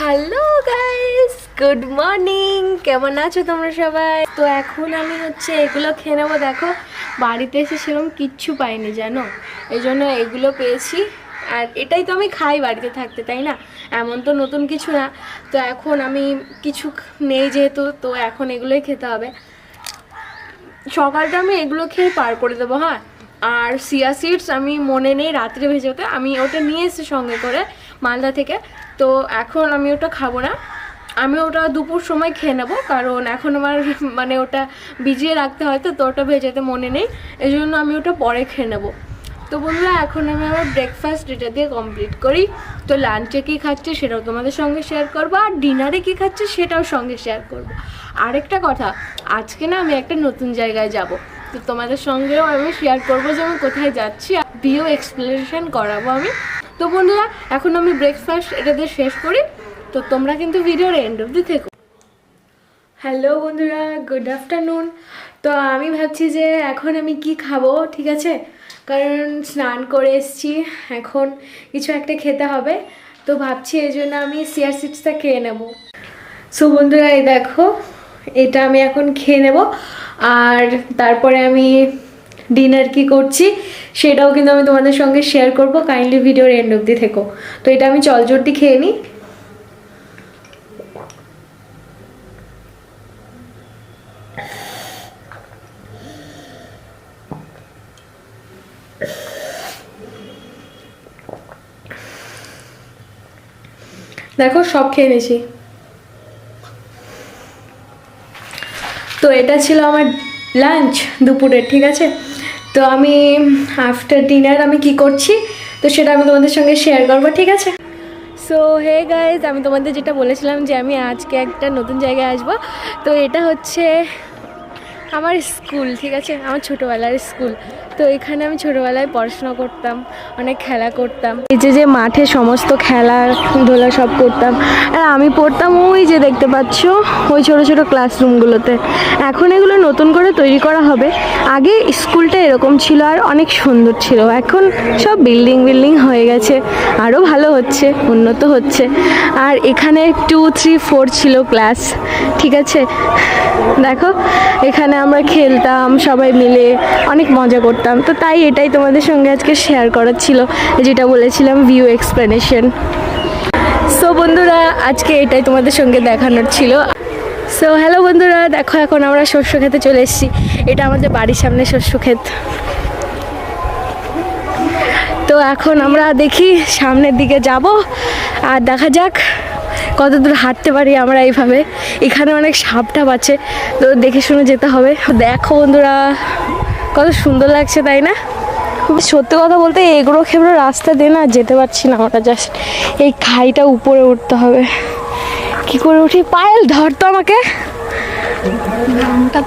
Hello guys, good morning. কেমন আছো তোমরা সবাই? তো এখন আমি এগুলো খেয়ে নেবো। দেখো, বাড়িতে এসে সেরকম কিচ্ছু পাইনি জানো, এই জন্য এগুলো পেয়েছি। আর এটাই তো আমি খাই বাড়িতে থাকতে, তাই না? এমন তো নতুন কিছু না। তো এখন আমি কিছু নেই যেহেতু, তো এখন এগুলোই খেতে হবে। সকালটা আমি এগুলো খেয়ে পার করে দেবো। হ্যাঁ, আর সিয়া সিডস আমি মনে নেই রাত্রে ভেজোতে, আমি ওটা নিয়ে এসেছি সঙ্গে করে মালদা থেকে। তো এখন আমি ওটা খাবো না, আমি ওটা দুপুর সময় খেয়ে নেবো, কারণ এখন আমার মানে ওটা ভিজিয়ে রাখতে হয়, তো ওটা ভেজাতে মনে নেই, এই জন্য আমি ওটা পরে খেয়ে নেবো। তো বন্ধুরা, এখন আমি আমার ব্রেকফাস্ট এটা দিয়ে কমপ্লিট করি। তো লাঞ্চে কী খাচ্ছে সেটাও তোমাদের সঙ্গে শেয়ার করবো, আর ডিনারে কী খাচ্ছে সেটাও সঙ্গে শেয়ার করবো। আরেকটা কথা, আজকে না আমি একটা নতুন জায়গায় যাব, তো তোমাদের সঙ্গেও আমি শেয়ার করবো যে আমি কোথায় যাচ্ছি, ভিউ এক্সপ্লোরেশন করাবো আমি। তো বন্ধুরা, এখন আমি ব্রেকফাস্ট এটা দিয়ে শেষ করি, তো তোমরা কিন্তু ভিডিওর এন্ড অবধি থেকো। হ্যালো বন্ধুরা, গুড আফটারনুন। তো আমি ভাবছি যে এখন আমি কি খাবো, ঠিক আছে, কারণ স্নান করে এসেছি, এখন কিছু একটা খেতে হবে। তো ভাবছি এই জন্য আমি সিয়ার সিডসটা খেয়ে নেব। সো বন্ধুরা, এই দেখো, এটা আমি এখন খেয়ে নেব, আর তারপরে আমি ডিনার কি করছি সেটাও কিন্তু আমি তোমাদের সঙ্গে শেয়ার করব। কাইন্ডলি ভিডিওর এন্ড অবধি থেকো। তো এটা আমি চলজলদি খেয়ে নিই। দেখো, সব খেয়ে নিয়েছি। তো এটা ছিল আমার লাঞ্চ দুপুরের, ঠিক আছে। তো আমি আফটার ডিনার আমি কি করছি, তো সেটা আমি তোমাদের সঙ্গে শেয়ার করবো, ঠিক আছে। সো হে গাইজ, আমি তোমাদের যেটা বলেছিলাম যে আমি আজকে একটা নতুন জায়গায় আসবো। তো এটা হচ্ছে আমার স্কুল, ঠিক আছে, আমার ছোটোবেলার স্কুল। তো এখানে আমি ছোটোবেলায় পড়াশোনা করতাম, অনেক খেলা করতাম, এই যে মাঠে সমস্ত খেলাধুলা সব করতাম। আর আমি পড়তাম ওই যে দেখতে পাচ্ছ ওই ছোটো ছোটো ক্লাসরুমগুলোতে। এখন এগুলো নতুন করে তৈরি করা হবে। আগে স্কুলটা এরকম ছিল আর অনেক সুন্দর ছিল, এখন সব বিল্ডিং হয়ে গেছে, আরও ভালো হচ্ছে, উন্নত হচ্ছে। আর এখানে 2, 3, 4 ছিল ক্লাস, ঠিক আছে। দেখো, এখানে আমরা খেলতাম সবাই মিলে, অনেক মজা করতাম। তো তাই এটাই তোমাদের সঙ্গে আজকে শেয়ার করার ছিল, যেটা বলেছিলাম ভিউ এক্সপ্লেনেশন। সো বন্ধুরা, আজকে এটাই তোমাদের সঙ্গে দেখানোর ছিল। সো হ্যালো বন্ধুরা, দেখো এখন আমরা শস্য খেতে চলে এসেছি। এটা আমাদের বাড়ির সামনে শস্য ক্ষেত। তো এখন আমরা দেখি সামনের দিকে যাব, আর দেখা যাক কত দূর হাঁটতে পারি আমরা এইভাবে। এখানে অনেক সাপ টাপ আছে, তো দেখে শুনে যেতে হবে। দেখো বন্ধুরা, কত সুন্দর লাগছে, তাই না? সত্যি কথা বলতে এগুলো খেবড়ো রাস্তা দিয়ে না যেতে পারছি না আমরা, জাস্ট এই খাইটা উপরে উঠতে হবে। কি করে উঠি? পায়েল ধর তো আমাকে,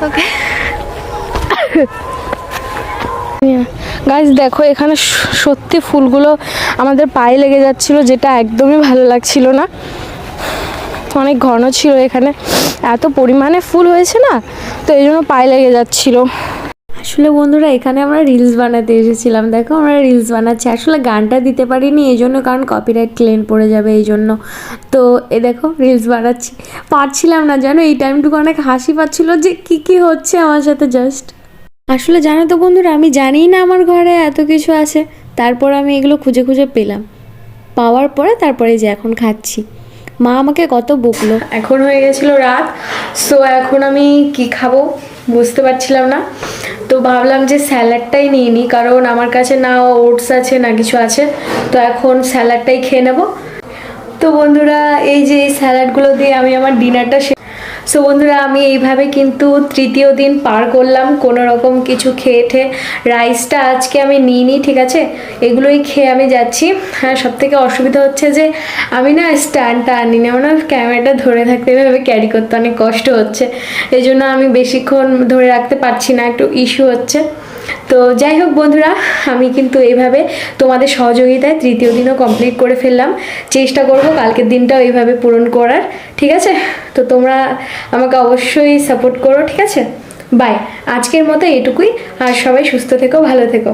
তোকে। গাইস দেখো, এখানে সত্যি ফুলগুলো আমাদের পায়ে লেগে যাচ্ছিল, যেটা একদমই ভালো লাগছিল না। অনেক ঘন ছিল এখানে, এত পরিমাণে ফুল হয়েছে না, তো এই জন্য পায়ে লেগে যাচ্ছিল। আসলে বন্ধুরা, এখানে আমরা রিলস বানাতে এসেছিলাম। দেখো, আমরা রিলস বানাচ্ছি। আসলে গানটা দিতে পারিনি এই জন্য, কারণ কপিরাইট ক্লেম পড়ে যাবে এই জন্য। তো এ দেখো, রিলস বানাচ্ছি, পারছিলাম না জানো, এই টাইমটুকু অনেক হাসি পাচ্ছিল যে কি হচ্ছে আমার সাথে জাস্ট। আসলে জানো তো বন্ধুরা, আমি জানিই না আমার ঘরে এত কিছু আছে, তারপর আমি এগুলো খুঁজে খুঁজে পেলাম, পাওয়ার পরে তারপরে যে এখন খাচ্ছি। মা আমাকে কত বকলো। এখন হয়ে গেছিলো রাত, সো এখন আমি কি খাবো বুঝতে পারছিলাম না। তো ভাবলাম যে স্যালাডটাই নিয়ে নিই, কারণ আমার কাছে না ওটস আছে না কিছু আছে। তো এখন স্যালাডটাই খেয়ে নেবো। তো বন্ধুরা, এই যে এই স্যালাডগুলো দিয়ে আমি আমার ডিনারটা সো বন্ধুরা, আমি এইভাবে কিন্তু তৃতীয় দিন পার করলাম, কোনো রকম কিছু খেয়ে ঠে। রাইসটা আজকে আমি নিইনি, ঠিক আছে, এগুলোই খেয়ে আমি যাচ্ছি। হ্যাঁ, সব থেকে অসুবিধা হচ্ছে যে আমি না স্ট্যান্ডটা আনি না, আমার ক্যামেরাটা ধরে থাকতে এভাবে ক্যারি করতে অনেক কষ্ট হচ্ছে, এই জন্য আমি বেশিক্ষণ ধরে রাখতে পারছি না, একটু ইস্যু হচ্ছে। তো যাই হোক বন্ধুরা, আমি কিন্তু এইভাবে তোমাদের সহযোগিতায় তৃতীয় দিনও কমপ্লিট করে ফেললাম। চেষ্টা করব কালকের দিনটাও এইভাবে পূরণ করার, ঠিক আছে। তো তোমরা আমাকে অবশ্যই সাপোর্ট করো, ঠিক আছে। বাই, আজকের মতো এটুকুই। আর সবাই সুস্থ থেকো, ভালো থেকো।